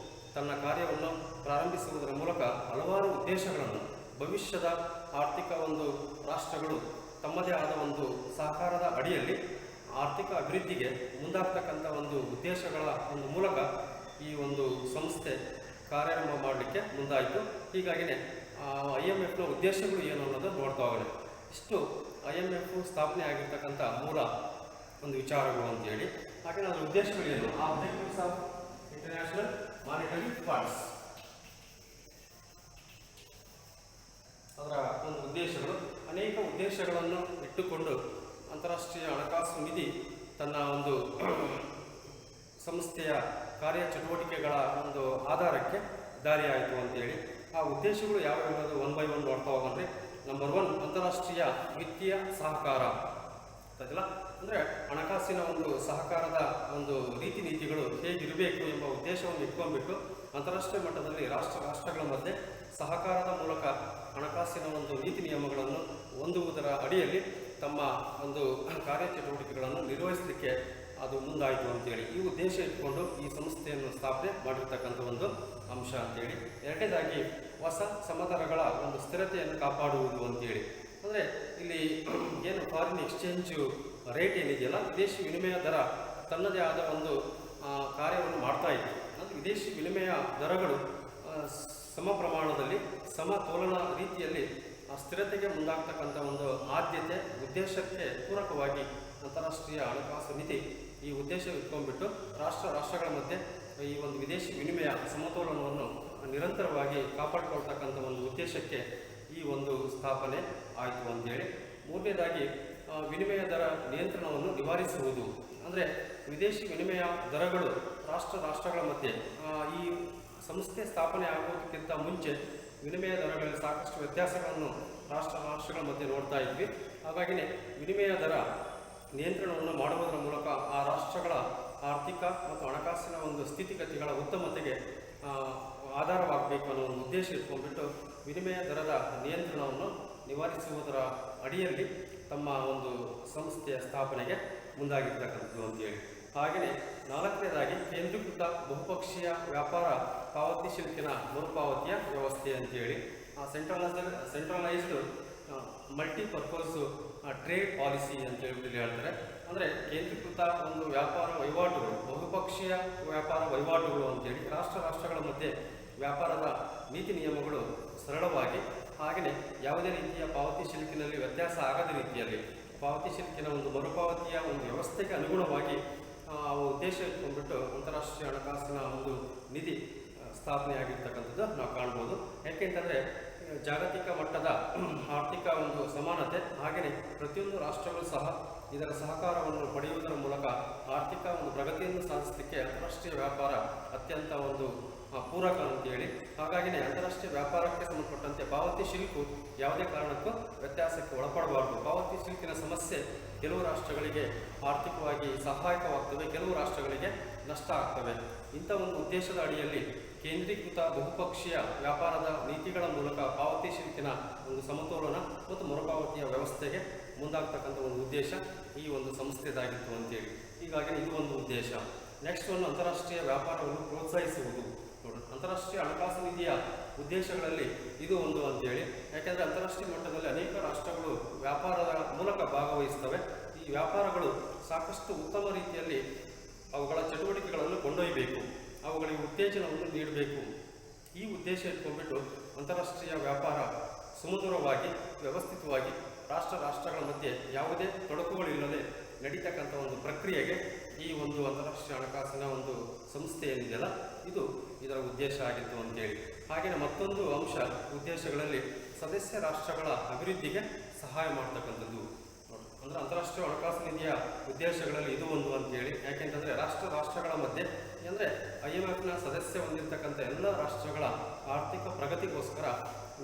ತನ್ನ ಕಾರ್ಯವನ್ನು ಪ್ರಾರಂಭಿಸುವುದರ ಮೂಲಕ ಹಲವಾರು ಉದ್ದೇಶಗಳನ್ನು ಭವಿಷ್ಯದ ಆರ್ಥಿಕ ಒಂದು ರಾಷ್ಟ್ರಗಳು ತಮ್ಮದೇ ಆದ ಒಂದು ಸಹಕಾರದ ಅಡಿಯಲ್ಲಿ ಆರ್ಥಿಕ ಅಭಿವೃದ್ಧಿಗೆ ಮುಂದಾಗ್ತಕ್ಕಂಥ ಒಂದು ಉದ್ದೇಶಗಳ ಒಂದು ಮೂಲಕ ಈ ಒಂದು ಸಂಸ್ಥೆ ಕಾರ್ಯಾರಂಭ ಮಾಡಲಿಕ್ಕೆ ಮುಂದಾಯಿತು. ಹೀಗಾಗಿಯೇ IMFನ ಉದ್ದೇಶಗಳು ಏನು ಅನ್ನೋದು ನೋಡ್ತಾ ಹೋಗೋಣ. ಇಷ್ಟು IMF ಸ್ಥಾಪನೆ ಆಗಿರ್ತಕ್ಕಂಥ ಮೂಲ ಒಂದು ವಿಚಾರಗಳು ಅಂತೇಳಿ. ಹಾಗೆ ಅದರ ಉದ್ದೇಶಗಳು ಏನು, objectives of international monetary funds, ಅದರ ಒಂದು ಉದ್ದೇಶಗಳು. ಅನೇಕ ಉದ್ದೇಶಗಳನ್ನು ಇಟ್ಟುಕೊಂಡು ಅಂತಾರಾಷ್ಟ್ರೀಯ ಹಣಕಾಸು ನಿಧಿ ತನ್ನ ಒಂದು ಸಂಸ್ಥೆಯ ಕಾರ್ಯಚಟುವಟಿಕೆಗಳ ಒಂದು ಆಧಾರಕ್ಕೆ ದಾರಿಯಾಯಿತು ಅಂತೇಳಿ. ಆ ಉದ್ದೇಶಗಳು ಯಾವ್ಯಾವುದು ಒನ್ ಬೈ ಒನ್ ನೋಡ್ತಾ ಹೋಗೋಣ. ನಂಬರ್ 1, ಅಂತಾರಾಷ್ಟ್ರೀಯ ವಿತ್ತೀಯ ಸಹಕಾರ ಗೊತ್ತಾಗಿಲ್ಲ ಅಂದರೆ ಹಣಕಾಸಿನ ಒಂದು ಸಹಕಾರದ ಒಂದು ರೀತಿ ನೀತಿಗಳು ಹೇಗಿರಬೇಕು ಎಂಬ ಉದ್ದೇಶವನ್ನು ಇಟ್ಕೊಂಡ್ಬಿಟ್ಟು ಅಂತಾರಾಷ್ಟ್ರೀಯ ಮಟ್ಟದಲ್ಲಿ ರಾಷ್ಟ್ರಗಳ ಮಧ್ಯೆ ಸಹಕಾರದ ಮೂಲಕ ಹಣಕಾಸಿನ ಒಂದು ನೀತಿ ನಿಯಮಗಳನ್ನು ಹೊಂದುವುದರ ಅಡಿಯಲ್ಲಿ ತಮ್ಮ ಒಂದು ಕಾರ್ಯಚಟುವಟಿಕೆಗಳನ್ನು ನಿರ್ವಹಿಸಲಿಕ್ಕೆ ಅದು ಮುಂದಾಯಿತು ಅಂತೇಳಿ ಈ ಉದ್ದೇಶ ಇಟ್ಕೊಂಡು ಈ ಸಂಸ್ಥೆಯನ್ನು ಸ್ಥಾಪನೆ ಮಾಡಿರ್ತಕ್ಕಂಥ ಒಂದು ಅಂಶ ಅಂತೇಳಿ. ಎರಡನೇದಾಗಿ ಹೊಸ ಸಮದರಗಳ ಒಂದು ಸ್ಥಿರತೆಯನ್ನು ಕಾಪಾಡುವುದು ಅಂತೇಳಿ. ಅಂದರೆ ಇಲ್ಲಿ ಏನು ಫಾರಿನ್ ಎಕ್ಸ್ಚೇಂಜ್ ರೇಟ್ ಏನಿದೆಯಲ್ಲ, ವಿದೇಶಿ ವಿನಿಮಯ ದರ ತನ್ನದೇ ಆದ ಒಂದು ಕಾರ್ಯವನ್ನು ಮಾಡ್ತಾ ಇತ್ತು. ಅಂದರೆ ವಿದೇಶಿ ವಿನಿಮಯ ದರಗಳು ಸಮ ಪ್ರಮಾಣದಲ್ಲಿ ಸಮತೋಲನ ರೀತಿಯಲ್ಲಿ ಸ್ಥಿರತೆಗೆ ಮುಂದಾಗ್ತಕ್ಕಂಥ ಒಂದು ಆದ್ಯತೆ ಉದ್ದೇಶಕ್ಕೆ ಪೂರಕವಾಗಿ ಅಂತಾರಾಷ್ಟ್ರೀಯ ಹಣಕಾಸು ನೀತಿ ಈ ಉದ್ದೇಶ ಇಟ್ಕೊಂಡ್ಬಿಟ್ಟು ರಾಷ್ಟ್ರಗಳ ಮಧ್ಯೆ ಈ ಒಂದು ವಿದೇಶಿ ವಿನಿಮಯ ಸಮತೋಲನವನ್ನು ನಿರಂತರವಾಗಿ ಕಾಪಾಡಿಕೊಳ್ತಕ್ಕಂಥ ಒಂದು ಉದ್ದೇಶಕ್ಕೆ ಈ ಒಂದು ಸ್ಥಾಪನೆ ಆಯಿತು ಅಂತೇಳಿ. ಮೂರನೇದಾಗಿ ವಿನಿಮಯ ದರ ನಿಯಂತ್ರಣವನ್ನು ನಿವಾರಿಸುವುದು. ಅಂದರೆ ವಿದೇಶಿ ವಿನಿಮಯ ದರಗಳು ರಾಷ್ಟ್ರಗಳ ಮಧ್ಯೆ ಈ ಸಂಸ್ಥೆ ಸ್ಥಾಪನೆ ಆಗೋದಕ್ಕಿಂತ ಮುಂಚೆ ವಿನಿಮಯ ದರಗಳಲ್ಲಿ ಸಾಕಷ್ಟು ವ್ಯತ್ಯಾಸಗಳನ್ನು ರಾಷ್ಟ್ರಗಳ ಮಧ್ಯೆ ನೋಡ್ತಾ ಇದ್ವಿ. ಹಾಗಾಗಿನೇ ವಿನಿಮಯ ದರ ನಿಯಂತ್ರಣವನ್ನು ಮಾಡುವುದರ ಮೂಲಕ ಆ ರಾಷ್ಟ್ರಗಳ ಆರ್ಥಿಕ ಮತ್ತು ಹಣಕಾಸಿನ ಒಂದು ಸ್ಥಿತಿಗತಿಗಳ ಉತ್ತಮತೆಗೆ ಆಧಾರವಾಗಬೇಕು ಅನ್ನೋ ಒಂದು ಉದ್ದೇಶ ಇಟ್ಕೊಂಡ್ಬಿಟ್ಟು ವಿನಿಮಯ ದರದ ನಿಯಂತ್ರಣವನ್ನು ನಿವಾರಿಸುವುದರ ಅಡಿಯಲ್ಲಿ ತಮ್ಮ ಒಂದು ಸಂಸ್ಥೆಯ ಸ್ಥಾಪನೆಗೆ ಮುಂದಾಗಿರ್ತಕ್ಕಂಥದ್ದು ಅಂತೇಳಿ. ಹಾಗೆಯೇ ನಾಲ್ಕನೇದಾಗಿ ಕೇಂದ್ರೀಕೃತ ಬಹುಪಕ್ಷೀಯ ವ್ಯಾಪಾರ ಪಾವತಿ ಶುಲ್ಕಿನ ಮರುಪಾವತಿಯ ವ್ಯವಸ್ಥೆ ಅಂತೇಳಿ ಸೆಂಟ್ರಲೈಸ್ಡ್ ಮಲ್ಟಿಪರ್ಪಸ್ ಟ್ರೇಡ್ ಪಾಲಿಸಿ ಅಂತ ಹೇಳ್ತಾರೆ. ಅಂದರೆ ಕೇಂದ್ರೀಕೃತ ಒಂದು ವ್ಯಾಪಾರ ವಹಿವಾಟುಗಳು, ಬಹುಪಕ್ಷೀಯ ವ್ಯಾಪಾರ ವಹಿವಾಟುಗಳು ಅಂತೇಳಿ ರಾಷ್ಟ್ರಗಳ ಮಧ್ಯೆ ವ್ಯಾಪಾರದ ನೀತಿ ನಿಯಮಗಳು ಸರಳವಾಗಿ, ಹಾಗೆಯೇ ಯಾವುದೇ ರೀತಿಯ ಪಾವತಿ ಶುಲ್ಕಿನಲ್ಲಿ ವ್ಯತ್ಯಾಸ ಆಗದ ರೀತಿಯಲ್ಲಿ ಪಾವತಿ ಶುಲ್ಕಿನ ಒಂದು ಮರುಪಾವತಿಯ ಒಂದು ವ್ಯವಸ್ಥೆಗೆ ಅನುಗುಣವಾಗಿ ಉದ್ದೇಶ ಇಟ್ಕೊಂಡ್ಬಿಟ್ಟು ಅಂತಾರಾಷ್ಟ್ರೀಯ ಹಣಕಾಸಿನ ಒಂದು ನಿಧಿ ಸ್ಥಾಪನೆಯಾಗಿರ್ತಕ್ಕಂಥದ್ದು ನಾವು ಕಾಣ್ಬೋದು. ಯಾಕೆಂತಂದರೆ ಜಾಗತಿಕ ಮಟ್ಟದ ಆರ್ಥಿಕ ಒಂದು ಸಮಾನತೆ, ಹಾಗೆಯೇ ಪ್ರತಿಯೊಂದು ರಾಷ್ಟ್ರಗಳು ಸಹ ಇದರ ಸಹಕಾರವನ್ನು ಪಡೆಯುವುದರ ಮೂಲಕ ಆರ್ಥಿಕ ಒಂದು ಪ್ರಗತಿಯನ್ನು ಸಾಧಿಸಲಿಕ್ಕೆ ಅಂತಾರಾಷ್ಟ್ರೀಯ ವ್ಯಾಪಾರ ಅತ್ಯಂತ ಒಂದು ಪೂರಕ ಅಂತೇಳಿ. ಹಾಗಾಗಿನೇ ಅಂತಾರಾಷ್ಟ್ರೀಯ ವ್ಯಾಪಾರಕ್ಕೆ ಸಂಬಂಧಪಟ್ಟಂತೆ ಪಾವತಿ ಶುಲ್ಕು ಯಾವುದೇ ಕಾರಣಕ್ಕೂ ವ್ಯತ್ಯಾಸಕ್ಕೆ ಒಳಪಡಬಾರದು. ಪಾವತಿ ಶುಲ್ಕಿನ ಸಮಸ್ಯೆ ಕೆಲವು ರಾಷ್ಟ್ರಗಳಿಗೆ ಆರ್ಥಿಕವಾಗಿ ಸಹಾಯಕವಾಗ್ತವೆ, ಕೆಲವು ರಾಷ್ಟ್ರಗಳಿಗೆ ನಷ್ಟ ಆಗ್ತವೆ. ಇಂಥ ಒಂದು ಉದ್ದೇಶದ ಅಡಿಯಲ್ಲಿ ಕೇಂದ್ರೀಕೃತ ಬಹುಪಕ್ಷೀಯ ವ್ಯಾಪಾರದ ನೀತಿಗಳ ಮೂಲಕ ಪಾವತಿ ಶುಲ್ಕಿನ ಒಂದು ಸಮತೋಲನ ಮತ್ತು ಮರುಪಾವತಿಯ ವ್ಯವಸ್ಥೆಗೆ ಮುಂದಾಗ್ತಕ್ಕಂಥ ಒಂದು ಉದ್ದೇಶ ಈ ಒಂದು ಸಂಸ್ಥೆದಾಗಿತ್ತು ಅಂತೇಳಿ. ಹೀಗಾಗಿ ಇದು ಒಂದು ಉದ್ದೇಶ. ನೆಕ್ಸ್ಟ್ ಒಂದು ಅಂತಾರಾಷ್ಟ್ರೀಯ ವ್ಯಾಪಾರವನ್ನು ಪ್ರೋತ್ಸಾಹಿಸುವುದು. ಅಂತಾರಾಷ್ಟ್ರೀಯ ಹಣಕಾಸು ನಿಧಿಯ ಉದ್ದೇಶಗಳಲ್ಲಿ ಇದು ಒಂದು ಅಂತೇಳಿ. ಯಾಕೆಂದರೆ ಅಂತಾರಾಷ್ಟ್ರೀಯ ಮಟ್ಟದಲ್ಲಿ ಅನೇಕ ರಾಷ್ಟ್ರಗಳು ವ್ಯಾಪಾರದ ಮೂಲಕ ಭಾಗವಹಿಸ್ತವೆ. ಈ ವ್ಯಾಪಾರಗಳು ಸಾಕಷ್ಟು ಉತ್ತಮ ರೀತಿಯಲ್ಲಿ ಅವುಗಳ ಚಟುವಟಿಕೆಗಳನ್ನು ಕೊಂಡೊಯ್ಯಬೇಕು, ಅವುಗಳಿಗೆ ಉತ್ತೇಜನವನ್ನು ನೀಡಬೇಕು. ಈ ಉದ್ದೇಶ ಇಟ್ಕೊಂಡ್ಬಿಟ್ಟು ಅಂತಾರಾಷ್ಟ್ರೀಯ ವ್ಯಾಪಾರ ಸುಮಧುರವಾಗಿ ವ್ಯವಸ್ಥಿತವಾಗಿ ರಾಷ್ಟ್ರಗಳ ಮಧ್ಯೆ ಯಾವುದೇ ತೊಡಕುಗಳಿಲ್ಲದೆ ನಡೀತಕ್ಕಂಥ ಒಂದು ಪ್ರಕ್ರಿಯೆಗೆ ಈ ಒಂದು ಅಂತಾರಾಷ್ಟ್ರೀಯ ಹಣಕಾಸಿನ ಒಂದು ಸಂಸ್ಥೆ ಏನಿದೆಯಲ್ಲ ಇದು ಇದರ ಉದ್ದೇಶ ಆಗಿತ್ತು ಅಂತೇಳಿ. ಹಾಗೆಯೇ ಮತ್ತೊಂದು ಅಂಶ ಉದ್ದೇಶಗಳಲ್ಲಿ ಸದಸ್ಯ ರಾಷ್ಟ್ರಗಳ ಅಭಿವೃದ್ಧಿಗೆ ಸಹಾಯ ಮಾಡ್ತಕ್ಕಂಥದ್ದು. ಅಂದರೆ ಅಂತಾರಾಷ್ಟ್ರೀಯ ಹಣಕಾಸು ನಿಧಿಯ ಉದ್ದೇಶಗಳಲ್ಲಿ ಇದು ಒಂದು ಅಂತೇಳಿ. ಯಾಕೆಂತಂದರೆ ರಾಷ್ಟ್ರಗಳ ಮಧ್ಯೆ ಅಂದರೆ IMFನ ಸದಸ್ಯ ಹೊಂದಿರತಕ್ಕಂಥ ಎಲ್ಲ ರಾಷ್ಟ್ರಗಳ ಆರ್ಥಿಕ ಪ್ರಗತಿಗೋಸ್ಕರ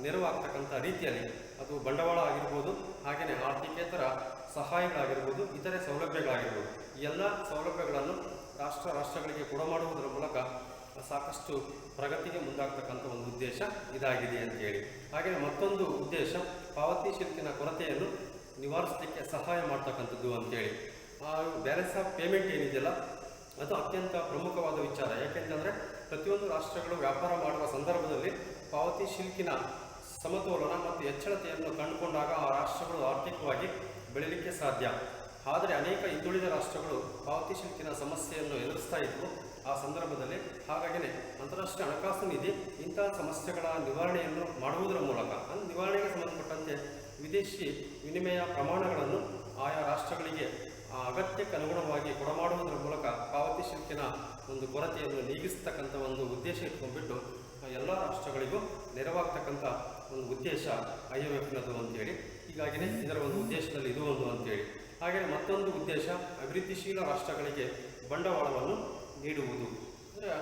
ನೆರವಾಗ್ತಕ್ಕಂಥ ರೀತಿಯಲ್ಲಿ ಅದು ಬಂಡವಾಳ ಆಗಿರ್ಬೋದು, ಹಾಗೆಯೇ ಆರ್ಥಿಕೇತರ ಸಹಾಯಗಳಾಗಿರ್ಬೋದು, ಇತರೆ ಸೌಲಭ್ಯಗಳಾಗಿರ್ಬೋದು, ಈ ಎಲ್ಲ ಸೌಲಭ್ಯಗಳನ್ನು ರಾಷ್ಟ್ರಗಳಿಗೆ ಕೊಡಮಾಡುವುದರ ಮೂಲಕ ಸಾಕಷ್ಟು ಪ್ರಗತಿಗೆ ಮುಂದಾಗ್ತಕ್ಕಂಥ ಒಂದು ಉದ್ದೇಶ ಇದಾಗಿದೆ ಅಂತೇಳಿ. ಹಾಗೆಯೇ ಮತ್ತೊಂದು ಉದ್ದೇಶ ಪಾವತಿ ಶುಲ್ಕಿನ ಕೊರತೆಯನ್ನು ನಿವಾರಿಸಲಿಕ್ಕೆ ಸಹಾಯ ಮಾಡ್ತಕ್ಕಂಥದ್ದು ಅಂತೇಳಿ. ಬ್ಯಾಲೆನ್ಸ್ ಆಫ್ ಪೇಮೆಂಟ್ ಏನಿದೆಯಲ್ಲ ಅದು ಅತ್ಯಂತ ಪ್ರಮುಖವಾದ ವಿಚಾರ. ಯಾಕೆಂತಂದರೆ ಪ್ರತಿಯೊಂದು ರಾಷ್ಟ್ರಗಳು ವ್ಯಾಪಾರ ಮಾಡುವ ಸಂದರ್ಭದಲ್ಲಿ ಪಾವತಿ ಶುಲ್ಕಿನ ಸಮತೋಲನ ಮತ್ತು ಹೆಚ್ಚಳತೆಯನ್ನು ಕಂಡುಕೊಂಡಾಗ ಆ ರಾಷ್ಟ್ರಗಳು ಆರ್ಥಿಕವಾಗಿ ಬೆಳೀಲಿಕ್ಕೆ ಸಾಧ್ಯ. ಆದರೆ ಅನೇಕ ಹಿಂದುಳಿದ ರಾಷ್ಟ್ರಗಳು ಪಾವತಿ ಶುಲ್ಕಿನ ಸಮಸ್ಯೆಯನ್ನು ಎದುರಿಸ್ತಾ ಇದ್ವು ಆ ಸಂದರ್ಭದಲ್ಲಿ. ಹಾಗಾಗಿನೇ ಅಂತಾರಾಷ್ಟ್ರೀಯ ಹಣಕಾಸು ನಿಧಿ ಇಂತಹ ಸಮಸ್ಯೆಗಳ ನಿವಾರಣೆಯನ್ನು ಮಾಡುವುದರ ಮೂಲಕ ನಿವಾರಣೆಗೆ ಸಂಬಂಧಪಟ್ಟಂತೆ ವಿದೇಶಿ ವಿನಿಮಯ ಪ್ರಮಾಣಗಳನ್ನು ಆಯಾ ರಾಷ್ಟ್ರಗಳಿಗೆ ಅಗತ್ಯಕ್ಕೆ ಅನುಗುಣವಾಗಿ ಕೊಡಮಾಡುವುದರ ಮೂಲಕ ಪಾವತಿ ಶುಲ್ಕಿನ ಒಂದು ಕೊರತೆಯನ್ನು ನೀಗಿಸ್ತಕ್ಕಂಥ ಒಂದು ಉದ್ದೇಶ ಇಟ್ಕೊಂಡ್ಬಿಟ್ಟು ಎಲ್ಲ ರಾಷ್ಟ್ರಗಳಿಗೂ ನೆರವಾಗ್ತಕ್ಕಂಥ ಒಂದು ಉದ್ದೇಶ IMFನದು ಅಂತೇಳಿ. ಹೀಗಾಗಿನೇ ಇದರ ಒಂದು ಉದ್ದೇಶದಲ್ಲಿ ಇದು ಒಂದು ಅಂತೇಳಿ. ಹಾಗೆಯೇ ಮತ್ತೊಂದು ಉದ್ದೇಶ ಅಭಿವೃದ್ಧಿಶೀಲ ರಾಷ್ಟ್ರಗಳಿಗೆ ಬಂಡವಾಳವನ್ನು ನೀಡುವುದು. ಅಂದರೆ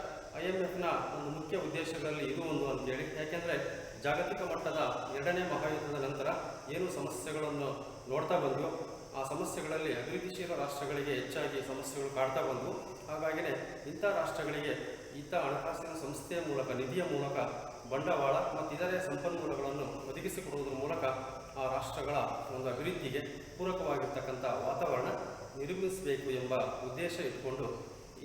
IMFನ ಒಂದು ಮುಖ್ಯ ಉದ್ದೇಶಗಳಲ್ಲಿ ಇದು ಒಂದು ಅಂತೇಳಿ. ಯಾಕೆಂದರೆ ಜಾಗತಿಕ ಮಟ್ಟದ 2ನೇ ಮಹಾಯುದ್ಧದ ನಂತರ ಏನು ಸಮಸ್ಯೆಗಳನ್ನು ನೋಡ್ತಾ ಬಂದವು ಆ ಸಮಸ್ಯೆಗಳಲ್ಲಿ ಅಭಿವೃದ್ಧಿಶೀಲ ರಾಷ್ಟ್ರಗಳಿಗೆ ಹೆಚ್ಚಾಗಿ ಸಮಸ್ಯೆಗಳು ಕಾಡ್ತಾ ಬಂದವು. ಹಾಗಾಗಿನೇ ಇಂಥ ರಾಷ್ಟ್ರಗಳಿಗೆ ಇಂಥ ಹಣಕಾಸಿನ ಸಂಸ್ಥೆಯ ಮೂಲಕ ನಿಧಿಯ ಮೂಲಕ ಬಂಡವಾಳ ಮತ್ತು ಇತರೆ ಸಂಪನ್ಮೂಲಗಳನ್ನು ಒದಗಿಸಿಕೊಡುವುದರ ಮೂಲಕ ಆ ರಾಷ್ಟ್ರಗಳ ಒಂದು ಅಭಿವೃದ್ಧಿಗೆ ಪೂರಕವಾಗಿರ್ತಕ್ಕಂಥ ವಾತಾವರಣ ನಿರ್ಮಿಸಬೇಕು ಎಂಬ ಉದ್ದೇಶ ಇಟ್ಕೊಂಡು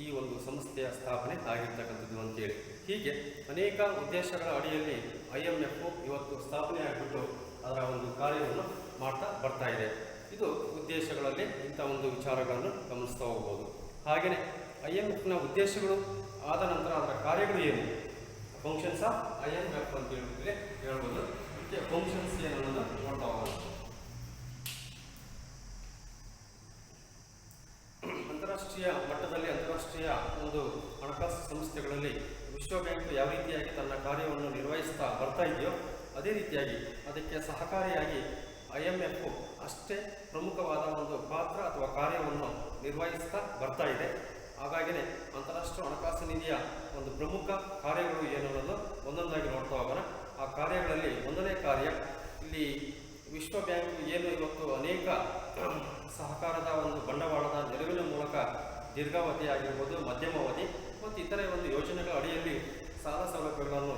ಈ ಒಂದು ಸಂಸ್ಥೆಯ ಸ್ಥಾಪನೆ ಆಗಿರ್ತಕ್ಕಂಥದ್ದು ಅಂತೇಳಿ. ಹೀಗೆ ಅನೇಕ ಉದ್ದೇಶಗಳ ಅಡಿಯಲ್ಲಿ IMF ಇವತ್ತು ಸ್ಥಾಪನೆ ಆಗಿಬಿಟ್ಟು ಅದರ ಒಂದು ಕಾರ್ಯವನ್ನು ಮಾಡ್ತಾ ಬರ್ತಾ ಇದೆ. ಇದು ಉದ್ದೇಶಗಳಲ್ಲಿ ಇಂಥ ಒಂದು ವಿಚಾರಗಳನ್ನು ಗಮನಿಸ್ತಾ ಹೋಗ್ಬೋದು. ಹಾಗೆಯೇ IMFನ ಉದ್ದೇಶಗಳು ಆದ ನಂತರ ಅದರ ಕಾರ್ಯಗಳು ಏನು, ಫಂಕ್ಷನ್ಸ್ ಆಫ್ IMF ಅಂತ ಹೇಳ್ಬೋದು. ಇದಕ್ಕೆ ಫಂಕ್ಷನ್ಸ್ ಏನು ಅನ್ನೋದು ನೋಡ್ತಾ ಹೋಗೋಣ. ಅಂತಾರಾಷ್ಟ್ರೀಯ ಮಟ್ಟದಲ್ಲಿ ಅಂತಾರಾಷ್ಟ್ರೀಯ ಒಂದು ಹಣಕಾಸು ಸಂಸ್ಥೆಗಳಲ್ಲಿ ವಿಶ್ವ ಬ್ಯಾಂಕ್ ಯಾವ ರೀತಿಯಾಗಿ ತನ್ನ ಕಾರ್ಯವನ್ನು ನಿರ್ವಹಿಸ್ತಾ ಬರ್ತಾ ಇದೆಯೋ ಅದೇ ರೀತಿಯಾಗಿ ಅದಕ್ಕೆ ಸಹಕಾರಿಯಾಗಿ IMF ಅಷ್ಟೇ ಪ್ರಮುಖವಾದ ಒಂದು ಪಾತ್ರ ಅಥವಾ ಕಾರ್ಯವನ್ನು ನಿರ್ವಹಿಸ್ತಾ ಬರ್ತಾ ಇದೆ. ಹಾಗಾಗಿನೇ ಅಂತಾರಾಷ್ಟ್ರೀಯ ಹಣಕಾಸು ನಿಧಿಯ ಒಂದು ಪ್ರಮುಖ ಕಾರ್ಯಗಳು ಏನು ಅನ್ನೋದು ಒಂದೊಂದಾಗಿ ನೋಡ್ತಾ ಹೋಗೋಣ. ಆ ಕಾರ್ಯಗಳಲ್ಲಿ ಒಂದನೇ ಕಾರ್ಯ, ಇಲ್ಲಿ ವಿಶ್ವ ಬ್ಯಾಂಕ್ ಏನು ಇವತ್ತು ಅನೇಕ ಸಹಕಾರದ ಒಂದು ಬಂಡವಾಳದ ನೆರವಿನ ಮೂಲಕ ದೀರ್ಘಾವಧಿ ಆಗಿರ್ಬೋದು, ಮಧ್ಯಮಾವಧಿ ಮತ್ತು ಇತರೆ ಒಂದು ಯೋಜನೆಗಳ ಅಡಿಯಲ್ಲಿ ಸಾಲ ಸೌಲಭ್ಯಗಳನ್ನು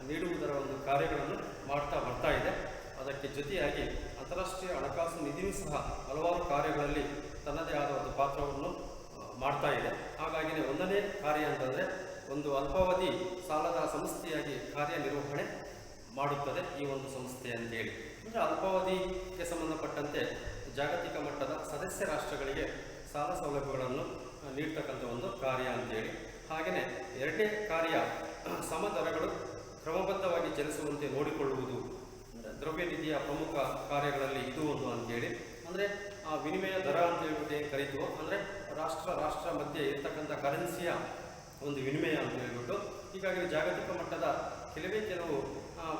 ನೀಡುವುದರ ಒಂದು ಕಾರ್ಯಗಳನ್ನು ಮಾಡ್ತಾ ಬರ್ತಾ ಇದೆ. ಅದಕ್ಕೆ ಜೊತೆಯಾಗಿ ಅಂತಾರಾಷ್ಟ್ರೀಯ ಹಣಕಾಸು ನಿಧಿಯೂ ಸಹ ಹಲವಾರು ಕಾರ್ಯಗಳಲ್ಲಿ ತನ್ನದೇ ಆದ ಒಂದು ಪಾತ್ರವನ್ನು ಮಾಡ್ತಾ ಇದೆ. ಹಾಗಾಗಿನೇ ಒಂದನೇ ಕಾರ್ಯ ಅಂತಂದರೆ ಒಂದು ಅಲ್ಪಾವಧಿ ಸಾಲದ ಸಂಸ್ಥೆಯಾಗಿ ಕಾರ್ಯನಿರ್ವಹಣೆ ಮಾಡುತ್ತದೆ ಈ ಒಂದು ಸಂಸ್ಥೆ ಅಂತೇಳಿ. ಅಂದರೆ ಅಲ್ಪಾವಧಿಗೆ ಸಂಬಂಧಪಟ್ಟಂತೆ ಜಾಗತಿಕ ಮಟ್ಟದ ಸದಸ್ಯ ರಾಷ್ಟ್ರಗಳಿಗೆ ಸಾಲ ಸೌಲಭ್ಯಗಳನ್ನು ನೀಡ್ತಕ್ಕಂಥ ಒಂದು ಕಾರ್ಯ ಅಂತೇಳಿ. ಹಾಗೆಯೇ ಎರಡನೇ ಕಾರ್ಯ, ಸಮದರಗಳು ಕ್ರಮಬದ್ಧವಾಗಿ ಚಲಿಸುವಂತೆ ನೋಡಿಕೊಳ್ಳುವುದು. ದ್ರವ್ಯ ನಿಧಿಯ ಪ್ರಮುಖ ಕಾರ್ಯಗಳಲ್ಲಿ ಇದು ಒಂದು ಅಂತೇಳಿ. ಅಂದರೆ ಆ ವಿನಿಮಯ ದರ ಅಂತ ಹೇಳ್ಬಿಟ್ಟು ಏನು ಕರೀತೀವೋ, ಅಂದರೆ ರಾಷ್ಟ್ರ ಮಧ್ಯೆ ಇರ್ತಕ್ಕಂಥ ಕರೆನ್ಸಿಯ ಒಂದು ವಿನಿಮಯ ಅಂತ ಹೇಳ್ಬಿಟ್ಟು. ಹೀಗಾಗಿ ಜಾಗತಿಕ ಮಟ್ಟದ ಕೆಲವು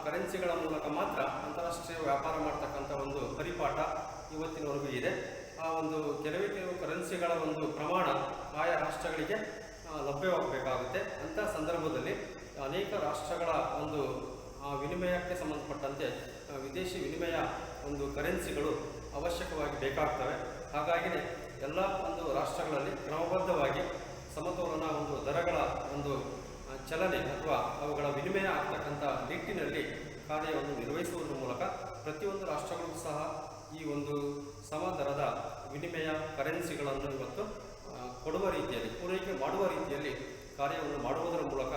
ಕರೆನ್ಸಿಗಳ ಮೂಲಕ ಮಾತ್ರ ಅಂತಾರಾಷ್ಟ್ರೀಯ ವ್ಯಾಪಾರ ಮಾಡ್ತಕ್ಕಂಥ ಒಂದು ಪರಿಪಾಠ ಇವತ್ತಿನವರೆಗೂ ಇದೆ. ಆ ಒಂದು ಕೆಲವು ಕರೆನ್ಸಿಗಳ ಒಂದು ಪ್ರಮಾಣ ಆಯಾ ರಾಷ್ಟ್ರಗಳಿಗೆ ಲಭ್ಯವಾಗಬೇಕಾಗುತ್ತೆ. ಅಂಥ ಸಂದರ್ಭದಲ್ಲಿ ಅನೇಕ ರಾಷ್ಟ್ರಗಳ ಒಂದು ವಿನಿಮಯಕ್ಕೆ ಸಂಬಂಧಪಟ್ಟಂತೆ ವಿದೇಶಿ ವಿನಿಮಯ ಒಂದು ಕರೆನ್ಸಿಗಳು ಅವಶ್ಯಕವಾಗಿ ಬೇಕಾಗ್ತವೆ. ಹಾಗಾಗಿನೇ ಎಲ್ಲ ಒಂದು ರಾಷ್ಟ್ರಗಳಲ್ಲಿ ಕ್ರಮಬದ್ಧವಾಗಿ ಸಮತೋಲನ ಒಂದು ದರಗಳ ಒಂದು ಚಲನೆ ಅಥವಾ ಅವುಗಳ ವಿನಿಮಯ ಆಗ್ತಕ್ಕಂಥ ನಿಟ್ಟಿನಲ್ಲಿ ಕಾರ್ಯವನ್ನು ನಿರ್ವಹಿಸುವುದರ ಮೂಲಕ ಪ್ರತಿಯೊಂದು ರಾಷ್ಟ್ರಗಳು ಸಹ ಈ ಒಂದು ಸಮದರದ ವಿನಿಮಯ ಕರೆನ್ಸಿಗಳನ್ನು ಇವತ್ತು ಕೊಡುವ ರೀತಿಯಲ್ಲಿ, ಪೂರೈಕೆ ಮಾಡುವ ರೀತಿಯಲ್ಲಿ ಕಾರ್ಯವನ್ನು ಮಾಡುವುದರ ಮೂಲಕ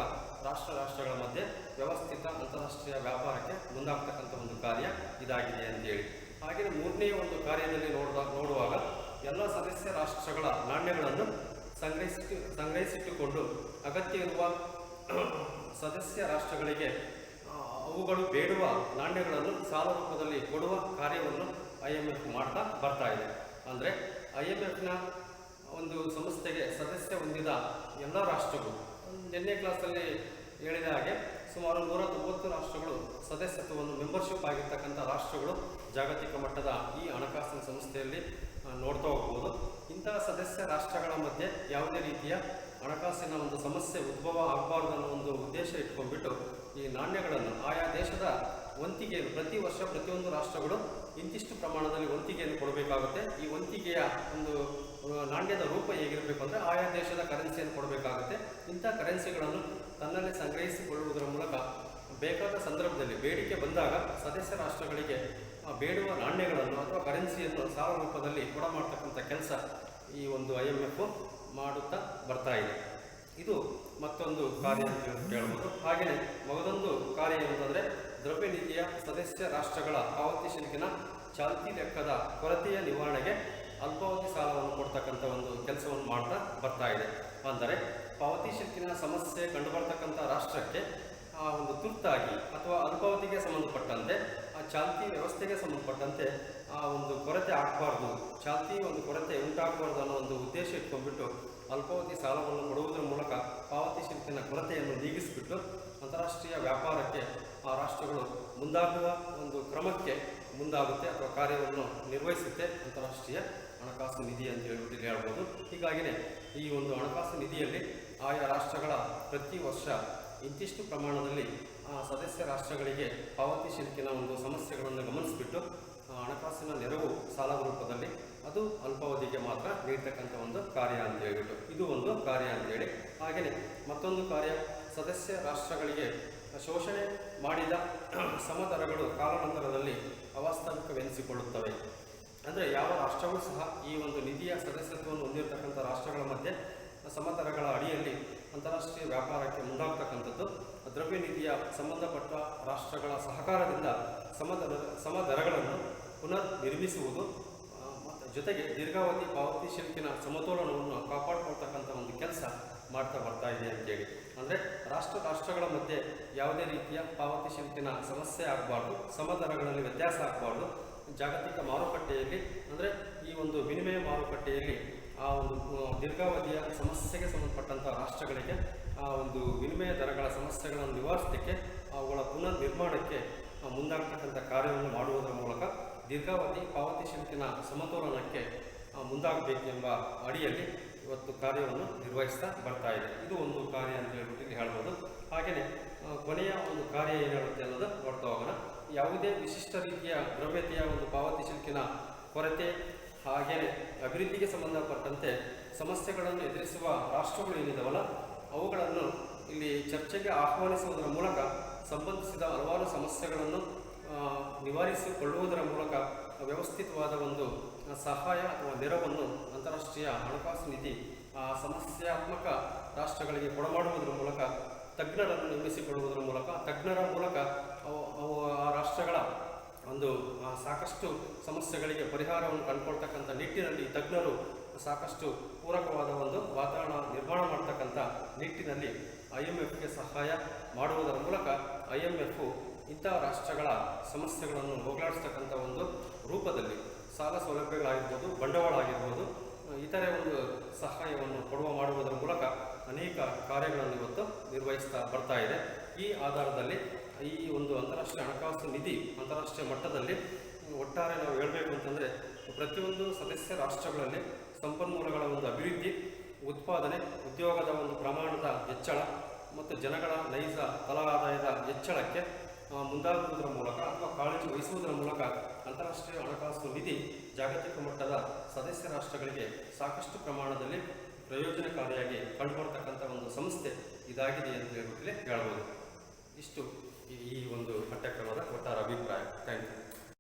ರಾಷ್ಟ್ರಗಳ ಮಧ್ಯೆ ವ್ಯವಸ್ಥಿತ ಅಂತಾರಾಷ್ಟ್ರೀಯ ವ್ಯಾಪಾರಕ್ಕೆ ಮುಂದಾಗ್ತಕ್ಕಂಥ ಒಂದು ಕಾರ್ಯ ಇದಾಗಿದೆ ಅಂತೇಳಿ. ಹಾಗೆಯೇ ಮೂರನೇ ಒಂದು ಕಾರ್ಯದಲ್ಲಿ ನೋಡುವಾಗ ಎಲ್ಲ ಸದಸ್ಯ ರಾಷ್ಟ್ರಗಳ ನಾಣ್ಯಗಳನ್ನು ಸಂಗ್ರಹಿಸಿಟ್ಟುಕೊಂಡು ಅಗತ್ಯ ಇರುವ ಸದಸ್ಯ ರಾಷ್ಟ್ರಗಳಿಗೆ ಅವುಗಳು ಬೇಡುವ ನಾಣ್ಯಗಳನ್ನು ಸಾಲ ರೂಪದಲ್ಲಿ ಕೊಡುವ ಕಾರ್ಯವನ್ನು IMF ಮಾಡ್ತಾ ಬರ್ತಾ ಇದೆ. ಅಂದರೆ IMFನ ಒಂದು ಸಂಸ್ಥೆಗೆ ಸದಸ್ಯ ಹೊಂದಿದ ಎಲ್ಲ ರಾಷ್ಟ್ರಗಳು, ನಿನ್ನೆ ಕ್ಲಾಸಲ್ಲಿ ಹೇಳಿದ ಹಾಗೆ ಸುಮಾರು 190 ರಾಷ್ಟ್ರಗಳು ಸದಸ್ಯತ್ವವನ್ನು ಮೆಂಬರ್ಶಿಪ್ ಆಗಿರ್ತಕ್ಕಂಥ ರಾಷ್ಟ್ರಗಳು ಜಾಗತಿಕ ಮಟ್ಟದ ಈ ಹಣಕಾಸಿನ ಸಂಸ್ಥೆಯಲ್ಲಿ ನೋಡ್ತಾ ಹೋಗ್ಬೋದು. ಇಂತಹ ಸದಸ್ಯ ರಾಷ್ಟ್ರಗಳ ಮಧ್ಯೆ ಯಾವುದೇ ರೀತಿಯ ಹಣಕಾಸಿನ ಒಂದು ಸಮಸ್ಯೆ ಉದ್ಭವ ಆಗಬಾರ್ದು ಅನ್ನೋ ಒಂದು ಉದ್ದೇಶ ಇಟ್ಕೊಂಡ್ಬಿಟ್ಟು ಈ ನಾಣ್ಯಗಳನ್ನು ಆಯಾ ದೇಶದ ವಂತಿಗೆಯನ್ನು ಪ್ರತಿ ವರ್ಷ ಪ್ರತಿಯೊಂದು ರಾಷ್ಟ್ರಗಳು ಇಂತಿಷ್ಟು ಪ್ರಮಾಣದಲ್ಲಿ ವಂತಿಗೆಯನ್ನು ಕೊಡಬೇಕಾಗುತ್ತೆ. ಈ ವಂತಿಗೆಯ ಒಂದು ನಾಣ್ಯದ ರೂಪ ಹೇಗಿರಬೇಕು ಅಂದರೆ ಆಯಾ ದೇಶದ ಕರೆನ್ಸಿಯನ್ನು ಕೊಡಬೇಕಾಗುತ್ತೆ. ಇಂಥ ಕರೆನ್ಸಿಗಳನ್ನು ತನ್ನಲ್ಲೇ ಸಂಗ್ರಹಿಸಿಕೊಳ್ಳುವುದರ ಮೂಲಕ ಬೇಕಾದ ಸಂದರ್ಭದಲ್ಲಿ ಬೇಡಿಕೆ ಬಂದಾಗ ಸದಸ್ಯ ರಾಷ್ಟ್ರಗಳಿಗೆ ಬೇಡುವ ನಾಣ್ಯಗಳನ್ನು ಅಥವಾ ಕರೆನ್ಸಿಯನ್ನು ಸಾಲ ರೂಪದಲ್ಲಿ ಕೊಡ ಮಾಡ್ತಕ್ಕಂಥ ಕೆಲಸ ಈ ಒಂದು IMF ಮಾಡುತ್ತಾ ಬರ್ತಾ ಇದೆ. ಇದು ಮತ್ತೊಂದು ಕಾರ್ಯ ಅಂತ ಹೇಳ್ಬೋದು. ಹಾಗೆಯೇ ಮಗದೊಂದು ಕಾರ್ಯ ಏನಂತಂದರೆ ದ್ರವ್ಯ ನೀತಿಯ ಸದಸ್ಯ ರಾಷ್ಟ್ರಗಳ ಪಾವತಿ ಶುಲ್ಕಿನ ಚಾಲ್ತಿ ಲೆಕ್ಕದ ಕೊರತೆಯ ನಿವಾರಣೆಗೆ ಅಲ್ಪಾವಧಿ ಸಾಲವನ್ನು ಕೊಡ್ತಕ್ಕಂಥ ಒಂದು ಕೆಲಸವನ್ನು ಮಾಡ್ತಾ ಬರ್ತಾ ಇದೆ. ಅಂದರೆ ಪಾವತಿ ಶುಲ್ಕಿನ ಸಮಸ್ಯೆ ಕಂಡುಬರ್ತಕ್ಕಂಥ ರಾಷ್ಟ್ರಕ್ಕೆ ಆ ಒಂದು ತುರ್ತಾಗಿ ಅಥವಾ ಅಲ್ಪಾವಧಿಗೆ ಸಂಬಂಧಪಟ್ಟಂತೆ ಆ ಚಾಲ್ತಿ ವ್ಯವಸ್ಥೆಗೆ ಸಂಬಂಧಪಟ್ಟಂತೆ ಆ ಒಂದು ಕೊರತೆ ಆಗಬಾರ್ದು, ಚಾಲ್ತಿ ಒಂದು ಕೊರತೆ ಉಂಟಾಗಬಾರ್ದು ಅನ್ನೋ ಒಂದು ಉದ್ದೇಶ ಇಟ್ಕೊಂಡ್ಬಿಟ್ಟು ಅಲ್ಪಾವಧಿ ಸಾಲವನ್ನು ಕೊಡುವುದರ ಮೂಲಕ ಪಾವತಿ ಶುಲ್ಕಿನ ಕೊರತೆಯನ್ನು ನೀಗಿಸಿಬಿಟ್ಟು ಅಂತಾರಾಷ್ಟ್ರೀಯ ವ್ಯಾಪಾರಕ್ಕೆ ಆ ರಾಷ್ಟ್ರಗಳು ಮುಂದಾಗುವ ಒಂದು ಕ್ರಮಕ್ಕೆ ಮುಂದಾಗುತ್ತೆ ಅಥವಾ ಕಾರ್ಯವನ್ನು ನಿರ್ವಹಿಸುತ್ತೆ ಅಂತಾರಾಷ್ಟ್ರೀಯ ಹಣಕಾಸು ನಿಧಿ ಅಂತ ಹೇಳ್ಬಿಟ್ಟು ಹೇಳ್ಬೋದು. ಹೀಗಾಗಿಯೇ ಈ ಒಂದು ಹಣಕಾಸು ನಿಧಿಯಲ್ಲಿ ಆಯಾ ರಾಷ್ಟ್ರಗಳ ಪ್ರತಿ ವರ್ಷ ಇಂತಿಷ್ಟು ಪ್ರಮಾಣದಲ್ಲಿ ಸದಸ್ಯ ರಾಷ್ಟ್ರಗಳಿಗೆ ಪಾವತಿ ಶುಲ್ಕಿನ ಒಂದು ಸಮಸ್ಯೆಗಳನ್ನು ಗಮನಿಸಿಬಿಟ್ಟು ಹಣಕಾಸಿನ ನೆರವು ಸಾಲದ ರೂಪದಲ್ಲಿ ಅದು ಅಲ್ಪಾವಧಿಗೆ ಮಾತ್ರ ನೀಡ್ತಕ್ಕಂಥ ಒಂದು ಕಾರ್ಯ ಅಂತ ಹೇಳ್ಬಿಟ್ಟು ಇದು ಒಂದು ಕಾರ್ಯ ಅಂತೇಳಿ. ಹಾಗೆಯೇ ಮತ್ತೊಂದು ಕಾರ್ಯ, ಸದಸ್ಯ ರಾಷ್ಟ್ರಗಳಿಗೆ ಶೋಷಣೆ ಮಾಡಿದ ಸಮದರಗಳು ಕಾಲಾನಂತರದಲ್ಲಿ ಅವಾಸ್ತವಿಕವೆನಿಸಿಕೊಳ್ಳುತ್ತವೆ. ಅಂದರೆ ಯಾವ ರಾಷ್ಟ್ರವೂ ಸಹ ಈ ಒಂದು ನಿಧಿಯ ಸದಸ್ಯತ್ವವನ್ನು ಹೊಂದಿರತಕ್ಕಂಥ ರಾಷ್ಟ್ರಗಳ ಮಧ್ಯೆ ಸಮದರಗಳ ಅಡಿಯಲ್ಲಿ ಅಂತಾರಾಷ್ಟ್ರೀಯ ವ್ಯಾಪಾರಕ್ಕೆ ಮುಂದಾಗ್ತಕ್ಕಂಥದ್ದು ದ್ರವ್ಯ ನಿಧಿಯ ಸಂಬಂಧಪಟ್ಟ ರಾಷ್ಟ್ರಗಳ ಸಹಕಾರದಿಂದ ಸಮದರಗಳನ್ನು ಪುನರ್ ನಿರ್ಮಿಸುವುದು ಮತ್ತು ಜೊತೆಗೆ ದೀರ್ಘಾವಧಿ ಪಾವತಿ ಶಿಲ್ಕಿನ ಸಮತೋಲನವನ್ನು ಕಾಪಾಡಿಕೊಳ್ತಕ್ಕಂಥ ಒಂದು ಕೆಲಸ ಮಾಡ್ತಾ ಬರ್ತಾ ಇದೆ ಅಂತೇಳಿ. ಅಂದರೆ ರಾಷ್ಟ್ರಗಳ ಮಧ್ಯೆ ಯಾವುದೇ ರೀತಿಯ ಪಾವತಿ ಶಿಲ್ಕಿನ ಸಮಸ್ಯೆ ಆಗಬಾರ್ದು, ಸಮದರಗಳಲ್ಲಿ ವ್ಯತ್ಯಾಸ ಆಗಬಾರ್ದು. ಜಾಗತಿಕ ಮಾರುಕಟ್ಟೆಯಲ್ಲಿ ಅಂದರೆ ಈ ಒಂದು ವಿನಿಮಯ ಮಾರುಕಟ್ಟೆಯಲ್ಲಿ ಆ ಒಂದು ದೀರ್ಘಾವಧಿಯ ಸಮಸ್ಯೆಗೆ ಸಂಬಂಧಪಟ್ಟಂಥ ರಾಷ್ಟ್ರಗಳಿಗೆ ಆ ಒಂದು ವಿನಿಮಯ ದರಗಳ ಸಮಸ್ಯೆಗಳನ್ನು ನಿವಾರಿಸಲಿಕ್ಕೆ ಅವುಗಳ ಪುನರ್ ನಿರ್ಮಾಣಕ್ಕೆ ಮುಂದಾಗ್ತಕ್ಕಂಥ ಕಾರ್ಯವನ್ನು ಮಾಡುವುದರ ಮೂಲಕ ದೀರ್ಘಾವಧಿ ಪಾವತಿ ಶಿಲ್ಕಿನ ಸಮತೋಲನಕ್ಕೆ ಮುಂದಾಗಬೇಕೆಂಬ ಅಡಿಯಲ್ಲಿ ಇವತ್ತು ಕಾರ್ಯವನ್ನು ನಿರ್ವಹಿಸ್ತಾ ಬರ್ತಾ ಇದೆ. ಇದು ಒಂದು ಕಾರ್ಯ ಅಂತ ಹೇಳ್ಬಿಟ್ಟು ಇಲ್ಲಿ ಹೇಳ್ಬೋದು. ಹಾಗೆಯೇ ಕೊನೆಯ ಒಂದು ಕಾರ್ಯ ಏನು ಹೇಳುತ್ತೆ ಅನ್ನೋದು ನೋಡ್ತಾ ಹೋಗೋಣ. ಯಾವುದೇ ವಿಶಿಷ್ಟ ರೀತಿಯ ದ್ರವ್ಯತೆಯ ಒಂದು ಪಾವತಿ ಶಿಲ್ಕಿನ ಕೊರತೆ ಹಾಗೆಯೇ ಅಭಿವೃದ್ಧಿಗೆ ಸಂಬಂಧಪಟ್ಟಂತೆ ಸಮಸ್ಯೆಗಳನ್ನು ಎದುರಿಸುವ ರಾಷ್ಟ್ರಗಳು ಏನಿದಾವಲ್ಲ ಅವುಗಳನ್ನು ಇಲ್ಲಿ ಚರ್ಚೆಗೆ ಆಹ್ವಾನಿಸುವುದರ ಮೂಲಕ ಸಂಬಂಧಿಸಿದ ಹಲವಾರು ಸಮಸ್ಯೆಗಳನ್ನು ನಿವಾರಿಸಿಕೊಳ್ಳುವುದರ ಮೂಲಕ ವ್ಯವಸ್ಥಿತವಾದ ಒಂದು ಸಹಾಯ ಅಥವಾ ನೆರವನ್ನು ಅಂತಾರಾಷ್ಟ್ರೀಯ ಹಣಕಾಸು ನಿಧಿ ಸಮಸ್ಯಾತ್ಮಕ ರಾಷ್ಟ್ರಗಳಿಗೆ ಕೊಡಮಾಡುವುದರ ಮೂಲಕ ತಜ್ಞರನ್ನು ನೇಮಿಸಿಕೊಳ್ಳುವುದರ ಮೂಲಕ ತಜ್ಞರ ಮೂಲಕ ಅವು ಆ ರಾಷ್ಟ್ರಗಳ ಒಂದು ಸಾಕಷ್ಟು ಸಮಸ್ಯೆಗಳಿಗೆ ಪರಿಹಾರವನ್ನು ಕಂಡುಕೊಳ್ತಕ್ಕಂಥ ನಿಟ್ಟಿನಲ್ಲಿ ತಜ್ಞರು ಸಾಕಷ್ಟು ಪೂರಕವಾದ ಒಂದು ವಾತಾವರಣ ನಿರ್ಮಾಣ ಮಾಡ್ತಕ್ಕಂಥ ನಿಟ್ಟಿನಲ್ಲಿ IMFಗೆ ಸಹಾಯ ಮಾಡುವುದರ ಮೂಲಕ IMF ಇಂಥ ರಾಷ್ಟ್ರಗಳ ಸಮಸ್ಯೆಗಳನ್ನು ಹೋಗಲಾಡಿಸ್ತಕ್ಕಂಥ ಒಂದು ರೂಪದಲ್ಲಿ ಸಾಲ ಸೌಲಭ್ಯಗಳಾಗಿರ್ಬೋದು, ಬಂಡವಾಳ ಆಗಿರ್ಬೋದು, ಇತರೆ ಒಂದು ಸಹಾಯವನ್ನು ಮಾಡುವುದರ ಮೂಲಕ ಅನೇಕ ಕಾರ್ಯಗಳನ್ನು ಇವತ್ತು ನಿರ್ವಹಿಸ್ತಾ ಬರ್ತಾ ಇದೆ. ಈ ಆಧಾರದಲ್ಲಿ ಈ ಒಂದು ಅಂತಾರಾಷ್ಟ್ರೀಯ ಹಣಕಾಸು ನಿಧಿ ಅಂತಾರಾಷ್ಟ್ರೀಯ ಮಟ್ಟದಲ್ಲಿ ಒಟ್ಟಾರೆ ನಾವು ಹೇಳಬೇಕು ಅಂತಂದರೆ ಪ್ರತಿಯೊಂದು ಸದಸ್ಯ ರಾಷ್ಟ್ರಗಳಲ್ಲಿ ಸಂಪನ್ಮೂಲಗಳ ಒಂದು ಅಭಿವೃದ್ಧಿ, ಉತ್ಪಾದನೆ, ಉದ್ಯೋಗದ ಒಂದು ಪ್ರಮಾಣದ ಹೆಚ್ಚಳ ಮತ್ತು ಜನಗಳ ನೈಜ ತಲಾ ಆದಾಯದ ಹೆಚ್ಚಳಕ್ಕೆ ಮುಂದಾಗುವುದರ ಮೂಲಕ ಅಥವಾ ಕಾಳಜಿ ವಹಿಸುವುದರ ಮೂಲಕ ಅಂತಾರಾಷ್ಟ್ರೀಯ ಹಣಕಾಸು ನಿಧಿ ಜಾಗತಿಕ ಮಟ್ಟದ ಸದಸ್ಯ ರಾಷ್ಟ್ರಗಳಿಗೆ ಸಾಕಷ್ಟು ಪ್ರಮಾಣದಲ್ಲಿ ಪ್ರಯೋಜನಕಾರಿಯಾಗಿ ಕಂಡುಬರ್ತಕ್ಕಂಥ ಒಂದು ಸಂಸ್ಥೆ ಇದಾಗಿದೆ ಅಂತ ಹೇಳ್ಬಿಟ್ಟು ಹೇಳ್ಬೋದು. ಇಷ್ಟು ಈ ಒಂದು ಪಠ್ಯಕ್ರಮ.